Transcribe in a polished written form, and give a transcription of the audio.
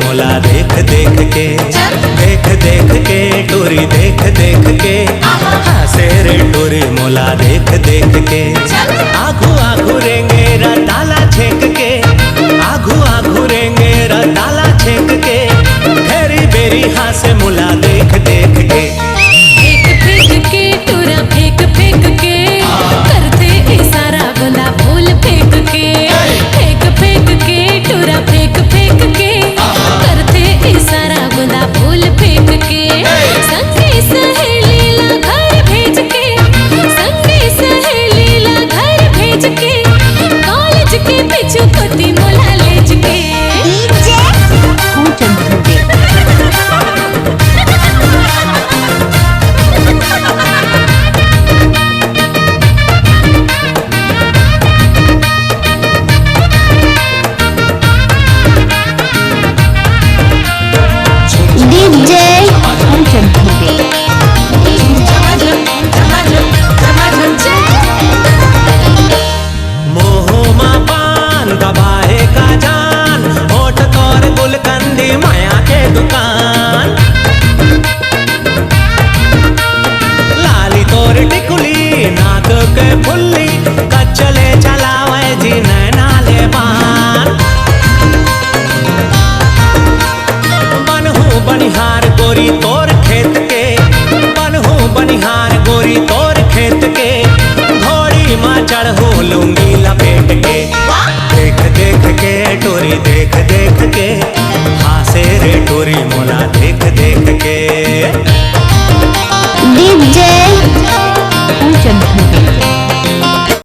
मोला देख देख के, देख देख के टोरी देख देख के, हासे रे टोरी मोला देख देख के। आघू आघू रेंगे रा ताला छेक के, आघू आघू रेंगे रा ताला छेक के, घेरी बेरी हासे मोला